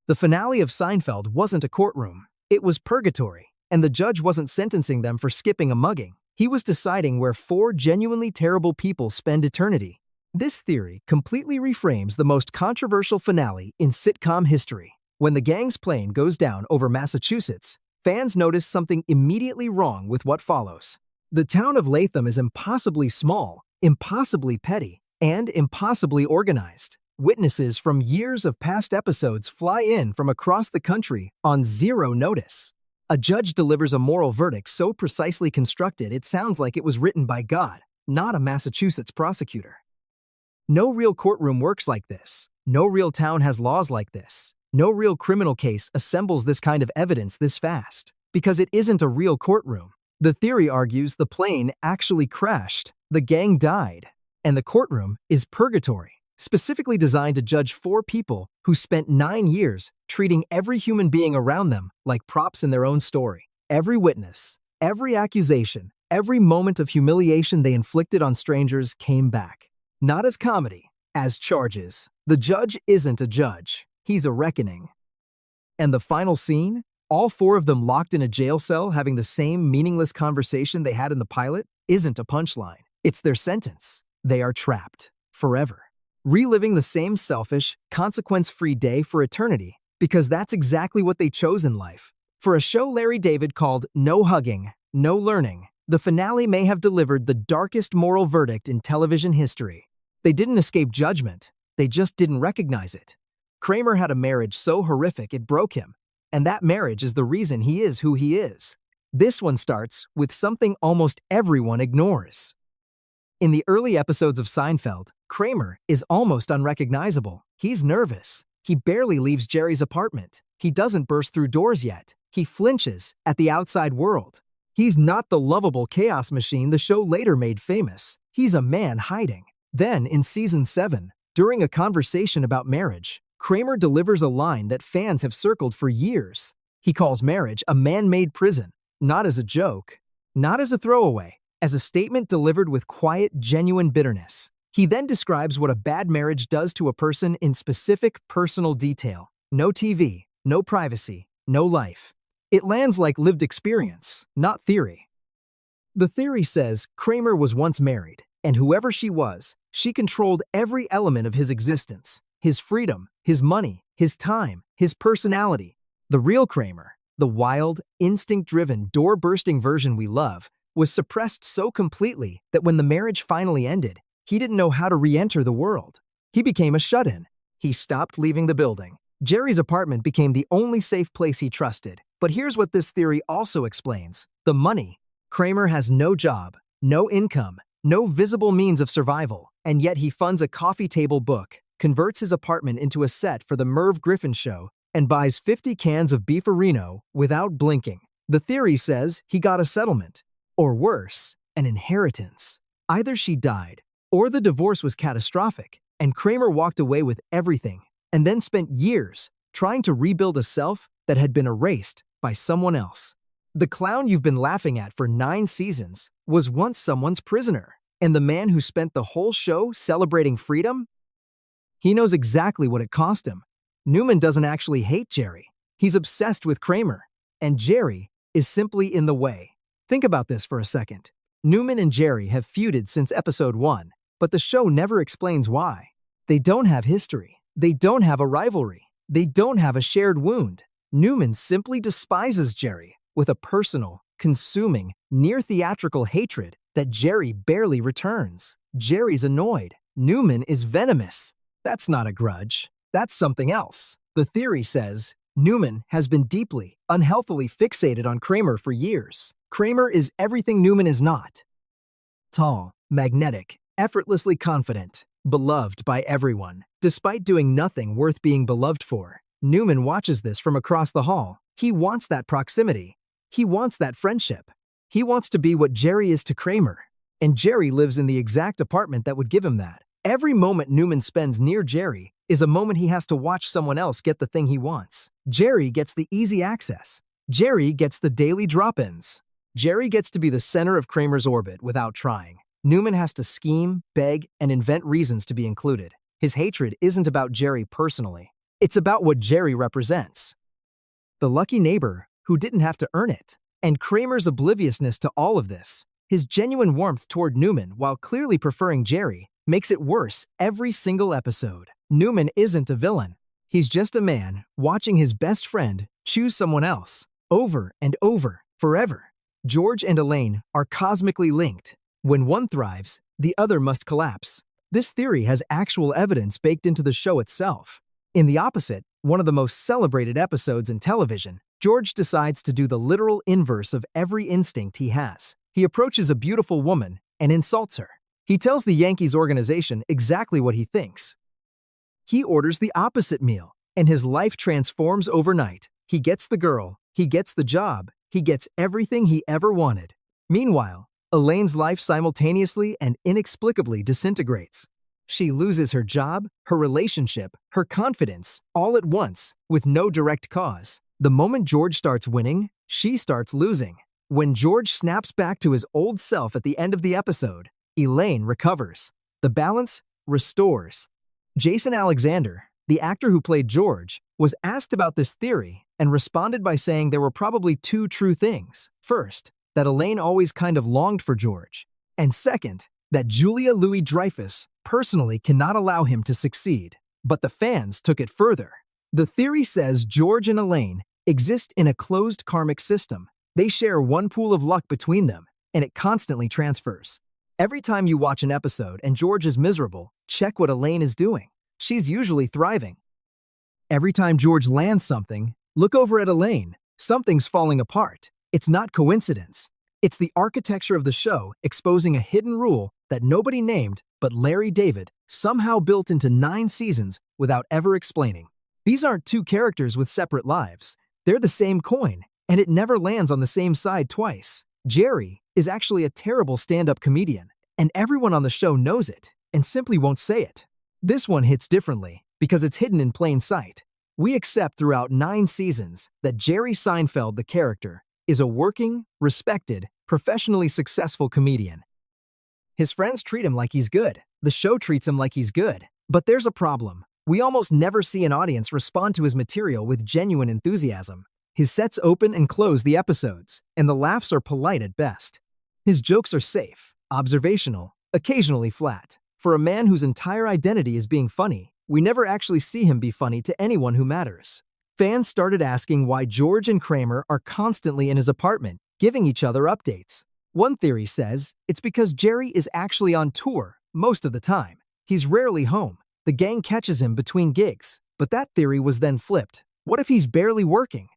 The finale of Seinfeld wasn't a courtroom. It was purgatory, and the judge wasn't sentencing them for skipping a mugging. He was deciding where four genuinely terrible people spend eternity. This theory completely reframes the most controversial finale in sitcom history. When the gang's plane goes down over Massachusetts, fans notice something immediately wrong with what follows. The town of Latham is impossibly small, impossibly petty, and impossibly organized. Witnesses from years of past episodes fly in from across the country on zero notice. A judge delivers a moral verdict so precisely constructed it sounds like it was written by God, not a Massachusetts prosecutor. No real courtroom works like this. No real town has laws like this. No real criminal case assembles this kind of evidence this fast. Because it isn't a real courtroom. The theory argues the plane actually crashed, the gang died, and the courtroom is purgatory, specifically designed to judge four people who spent 9 years treating every human being around them like props in their own story. Every witness, every accusation, every moment of humiliation they inflicted on strangers came back. Not as comedy, as charges. The judge isn't a judge. He's a reckoning. And the final scene? All four of them locked in a jail cell having the same meaningless conversation they had in the pilot isn't a punchline. It's their sentence. They are trapped. Forever. Reliving the same selfish, consequence-free day for eternity, because that's exactly what they chose in life. For a show Larry David called No Hugging, No Learning, the finale may have delivered the darkest moral verdict in television history. They didn't escape judgment, they just didn't recognize it. Kramer had a marriage so horrific it broke him, and that marriage is the reason he is who he is. This one starts with something almost everyone ignores. In the early episodes of Seinfeld, Kramer is almost unrecognizable. He's nervous. He barely leaves Jerry's apartment. He doesn't burst through doors yet. He flinches at the outside world. He's not the lovable chaos machine the show later made famous. He's a man hiding. Then, in season 7, during a conversation about marriage, Kramer delivers a line that fans have circled for years. He calls marriage a man-made prison, not as a joke, not as a throwaway, as a statement delivered with quiet, genuine bitterness. He then describes what a bad marriage does to a person in specific, personal detail. No TV, no privacy, no life. It lands like lived experience, not theory. The theory says Kramer was once married, and whoever she was, she controlled every element of his existence. His freedom, his money, his time, his personality. The real Kramer, the wild, instinct-driven, door-bursting version we love, was suppressed so completely that when the marriage finally ended, he didn't know how to re-enter the world. He became a shut-in. He stopped leaving the building. Jerry's apartment became the only safe place he trusted. But here's what this theory also explains. The money. Kramer has no job, no income, no visible means of survival, and yet he funds a coffee table book, converts his apartment into a set for the Merv Griffin show, and buys 50 cans of beefarino without blinking. The theory says he got a settlement. Or worse, an inheritance. Either she died, or the divorce was catastrophic, and Kramer walked away with everything, and then spent years trying to rebuild a self that had been erased by someone else. The clown you've been laughing at for 9 seasons was once someone's prisoner, and the man who spent the whole show celebrating freedom? He knows exactly what it cost him. Newman doesn't actually hate Jerry. He's obsessed with Kramer, and Jerry is simply in the way. Think about this for a second. Newman and Jerry have feuded since episode 1, but the show never explains why. They don't have history. They don't have a rivalry. They don't have a shared wound. Newman simply despises Jerry with a personal, consuming, near-theatrical hatred that Jerry barely returns. Jerry's annoyed. Newman is venomous. That's not a grudge. That's something else. The theory says Newman has been deeply, unhealthily fixated on Kramer for years. Kramer is everything Newman is not. Tall, magnetic, effortlessly confident, beloved by everyone, despite doing nothing worth being beloved for. Newman watches this from across the hall. He wants that proximity. He wants that friendship. He wants to be what Jerry is to Kramer. And Jerry lives in the exact apartment that would give him that. Every moment Newman spends near Jerry is a moment he has to watch someone else get the thing he wants. Jerry gets the easy access. Jerry gets the daily drop-ins. Jerry gets to be the center of Kramer's orbit without trying. Newman has to scheme, beg, and invent reasons to be included. His hatred isn't about Jerry personally. It's about what Jerry represents. The lucky neighbor who didn't have to earn it. And Kramer's obliviousness to all of this, his genuine warmth toward Newman while clearly preferring Jerry, makes it worse every single episode. Newman isn't a villain. He's just a man watching his best friend choose someone else, over and over, forever. George and Elaine are cosmically linked. When one thrives, the other must collapse. This theory has actual evidence baked into the show itself. In the opposite, one of the most celebrated episodes in television, George decides to do the literal inverse of every instinct he has. He approaches a beautiful woman and insults her. He tells the Yankees organization exactly what he thinks. He orders the opposite meal, and his life transforms overnight. He gets the girl, he gets the job, he gets everything he ever wanted. Meanwhile, Elaine's life simultaneously and inexplicably disintegrates. She loses her job, her relationship, her confidence, all at once, with no direct cause. The moment George starts winning, she starts losing. When George snaps back to his old self at the end of the episode, Elaine recovers. The balance restores. Jason Alexander, the actor who played George, was asked about this theory and responded by saying there were probably two true things. First, that Elaine always kind of longed for George. And second, that Julia Louis-Dreyfus personally cannot allow him to succeed. But the fans took it further. The theory says George and Elaine exist in a closed karmic system. They share one pool of luck between them, and it constantly transfers. Every time you watch an episode and George is miserable, check what Elaine is doing. She's usually thriving. Every time George lands something, look over at Elaine. Something's falling apart. It's not coincidence. It's the architecture of the show exposing a hidden rule that nobody named but Larry David somehow built into 9 seasons without ever explaining. These aren't two characters with separate lives. They're the same coin, and it never lands on the same side twice. Jerry is actually a terrible stand-up comedian, and everyone on the show knows it and simply won't say it. This one hits differently because it's hidden in plain sight. We accept throughout 9 seasons that Jerry Seinfeld, the character, is a working, respected, professionally successful comedian. His friends treat him like he's good. The show treats him like he's good. But there's a problem. We almost never see an audience respond to his material with genuine enthusiasm. His sets open and close the episodes, and the laughs are polite at best. His jokes are safe, observational, occasionally flat. For a man whose entire identity is being funny, we never actually see him be funny to anyone who matters. Fans started asking why George and Kramer are constantly in his apartment, giving each other updates. One theory says it's because Jerry is actually on tour most of the time. He's rarely home. The gang catches him between gigs. But that theory was then flipped. What if he's barely working?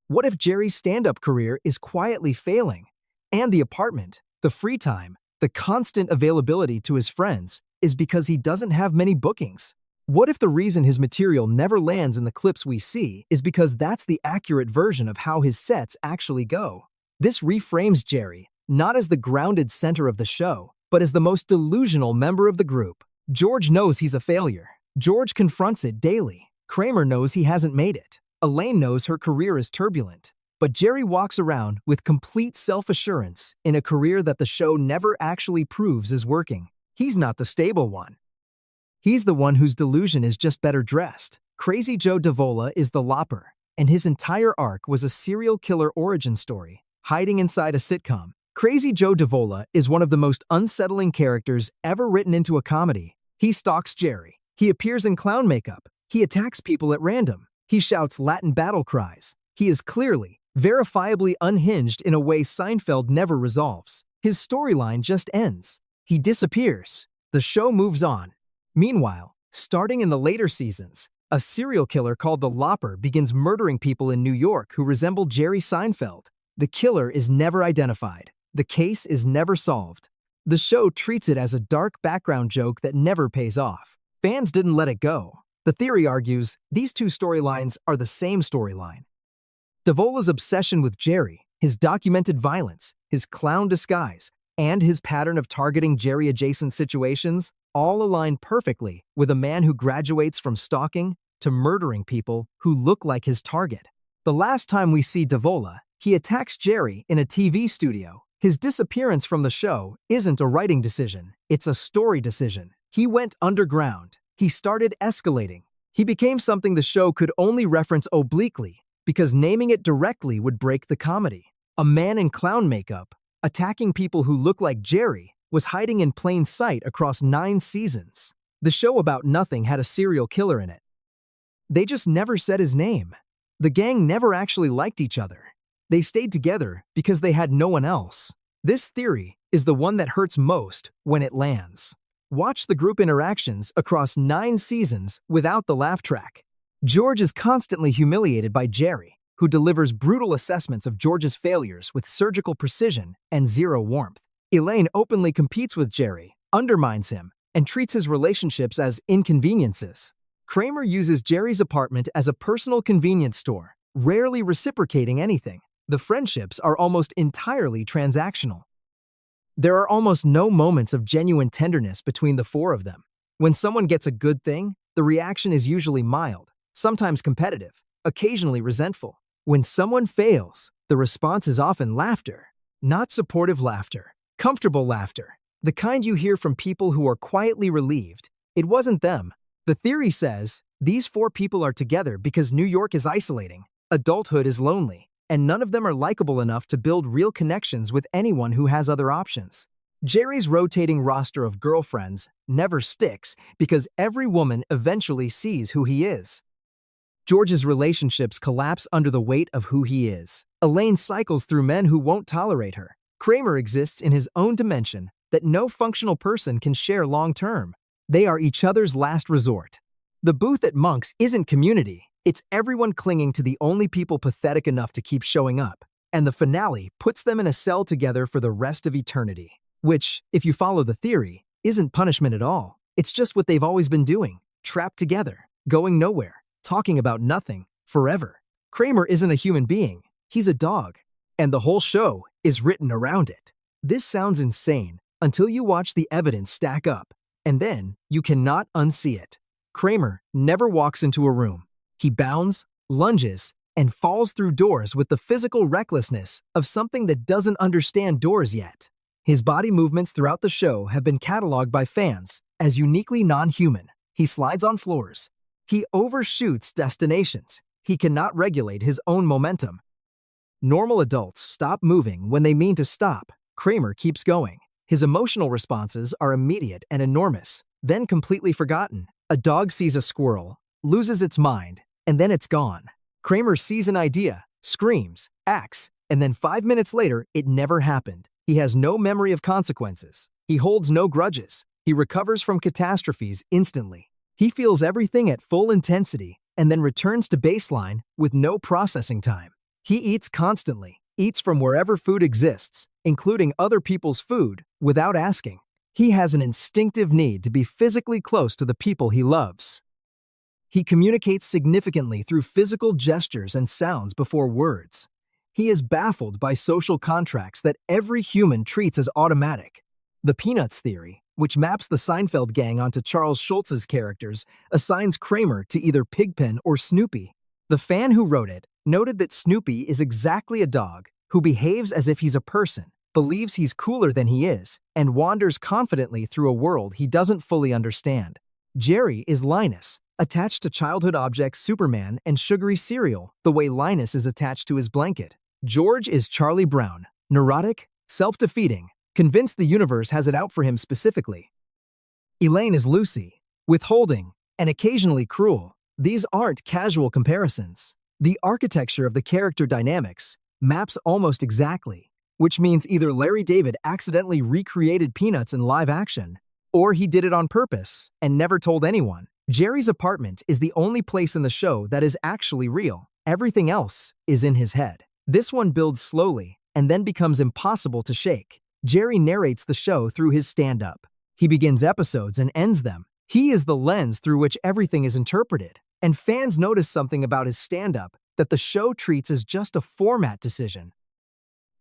What if Jerry's stand-up career is quietly failing? And the apartment, the free time, the constant availability to his friends is because he doesn't have many bookings? What if the reason his material never lands in the clips we see is because that's the accurate version of how his sets actually go? This reframes Jerry, not as the grounded center of the show, but as the most delusional member of the group. George knows he's a failure. George confronts it daily. Kramer knows he hasn't made it. Elaine knows her career is turbulent. But Jerry walks around with complete self-assurance in a career that the show never actually proves is working. He's not the stable one. He's the one whose delusion is just better dressed. Crazy Joe Davola is the lopper, and his entire arc was a serial killer origin story, hiding inside a sitcom. Crazy Joe Davola is one of the most unsettling characters ever written into a comedy. He stalks Jerry. He appears in clown makeup. He attacks people at random. He shouts Latin battle cries. He is clearly, verifiably unhinged in a way Seinfeld never resolves. His storyline just ends. He disappears. The show moves on. Meanwhile, starting in the later seasons, a serial killer called the Lopper begins murdering people in New York who resemble Jerry Seinfeld. The killer is never identified. The case is never solved. The show treats it as a dark background joke that never pays off. Fans didn't let it go. The theory argues these two storylines are the same storyline. Davola's obsession with Jerry, his documented violence, his clown disguise, and his pattern of targeting Jerry-adjacent situations all align perfectly with a man who graduates from stalking to murdering people who look like his target. The last time we see Davola, he attacks Jerry in a TV studio. His disappearance from the show isn't a writing decision, it's a story decision. He went underground. He started escalating. He became something the show could only reference obliquely because naming it directly would break the comedy. A man in clown makeup, attacking people who look like Jerry, was hiding in plain sight across 9 seasons. The show about nothing had a serial killer in it. They just never said his name. The gang never actually liked each other. They stayed together because they had no one else. This theory is the one that hurts most when it lands. Watch the group interactions across 9 seasons without the laugh track. George is constantly humiliated by Jerry, who delivers brutal assessments of George's failures with surgical precision and zero warmth. Elaine openly competes with Jerry, undermines him, and treats his relationships as inconveniences. Kramer uses Jerry's apartment as a personal convenience store, rarely reciprocating anything. The friendships are almost entirely transactional. There are almost no moments of genuine tenderness between the 4 of them. When someone gets a good thing, the reaction is usually mild, sometimes competitive, occasionally resentful. When someone fails, the response is often laughter. Not supportive laughter, comfortable laughter. The kind you hear from people who are quietly relieved. It wasn't them. The theory says, these 4 people are together because New York is isolating, adulthood is lonely, and none of them are likable enough to build real connections with anyone who has other options. Jerry's rotating roster of girlfriends never sticks because every woman eventually sees who he is. George's relationships collapse under the weight of who he is. Elaine cycles through men who won't tolerate her. Kramer exists in his own dimension that no functional person can share long-term. They are each other's last resort. The booth at Monk's isn't community. It's everyone clinging to the only people pathetic enough to keep showing up. And the finale puts them in a cell together for the rest of eternity. Which, if you follow the theory, isn't punishment at all. It's just what they've always been doing. Trapped together, going nowhere, talking about nothing, forever. Kramer isn't a human being. He's a dog. And the whole show is written around it. This sounds insane until you watch the evidence stack up. And then you cannot unsee it. Kramer never walks into a room. He bounds, lunges, and falls through doors with the physical recklessness of something that doesn't understand doors yet. His body movements throughout the show have been cataloged by fans as uniquely non-human. He slides on floors. He overshoots destinations. He cannot regulate his own momentum. Normal adults stop moving when they mean to stop. Kramer keeps going. His emotional responses are immediate and enormous, then completely forgotten. A dog sees a squirrel, loses its mind, and then it's gone. Kramer sees an idea, screams, acts, and then 5 minutes later, it never happened. He has no memory of consequences. He holds no grudges. He recovers from catastrophes instantly. He feels everything at full intensity and then returns to baseline with no processing time. He eats constantly, eats from wherever food exists, including other people's food, without asking. He has an instinctive need to be physically close to the people he loves. He communicates significantly through physical gestures and sounds before words. He is baffled by social contracts that every human treats as automatic. The Peanuts theory, which maps the Seinfeld gang onto Charles Schultz's characters, assigns Kramer to either Pigpen or Snoopy. The fan who wrote it noted that Snoopy is exactly a dog who behaves as if he's a person, believes he's cooler than he is, and wanders confidently through a world he doesn't fully understand. Jerry is Linus, attached to childhood objects Superman and sugary cereal, the way Linus is attached to his blanket. George is Charlie Brown, neurotic, self-defeating, convinced the universe has it out for him specifically. Elaine is Lucy, withholding, and occasionally cruel. These aren't casual comparisons. The architecture of the character dynamics maps almost exactly, which means either Larry David accidentally recreated Peanuts in live action, or he did it on purpose and never told anyone. Jerry's apartment is the only place in the show that is actually real. Everything else is in his head. This one builds slowly and then becomes impossible to shake. Jerry narrates the show through his stand-up. He begins episodes and ends them. He is the lens through which everything is interpreted. And fans notice something about his stand-up that the show treats as just a format decision.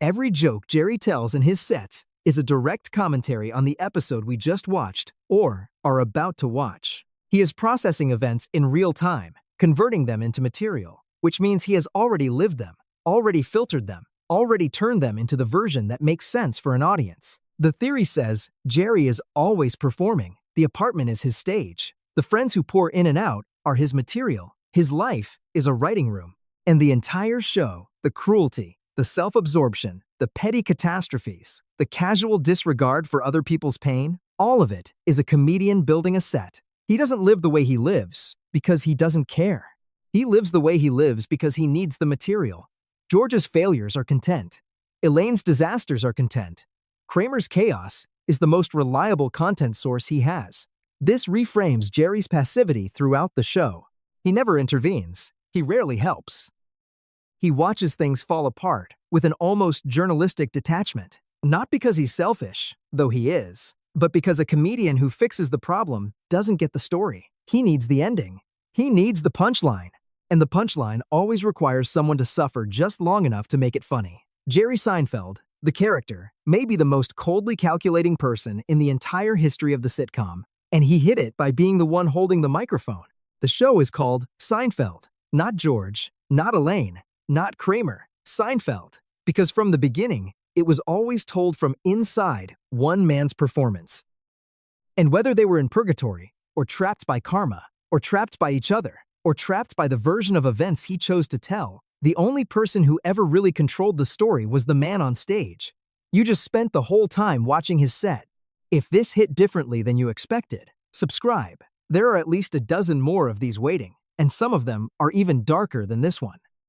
Every joke Jerry tells in his sets is a direct commentary on the episode we just watched or are about to watch. He is processing events in real time, converting them into material, which means he has already lived them, already filtered them, already turned them into the version that makes sense for an audience. The theory says Jerry is always performing. The apartment is his stage. The friends who pour in and out are his material. His life is a writing room. And the entire show, the cruelty, the self-absorption, the petty catastrophes, the casual disregard for other people's pain, all of it is a comedian building a set. He doesn't live the way he lives because he doesn't care. He lives the way he lives because he needs the material. George's failures are content. Elaine's disasters are content. Kramer's chaos is the most reliable content source he has. This reframes Jerry's passivity throughout the show. He never intervenes. He rarely helps. He watches things fall apart with an almost journalistic detachment. Not because he's selfish, though he is, but because a comedian who fixes the problem doesn't get the story. He needs the ending. He needs the punchline. And the punchline always requires someone to suffer just long enough to make it funny. Jerry Seinfeld, the character, may be the most coldly calculating person in the entire history of the sitcom, and he hit it by being the one holding the microphone. The show is called Seinfeld, not George, not Elaine, not Kramer, Seinfeld, because from the beginning, it was always told from inside one man's performance. And whether they were in purgatory, or trapped by karma, or trapped by each other, or trapped by the version of events he chose to tell, the only person who ever really controlled the story was the man on stage. You just spent the whole time watching his set. If this hit differently than you expected, subscribe. There are at least a dozen more of these waiting, and some of them are even darker than this one.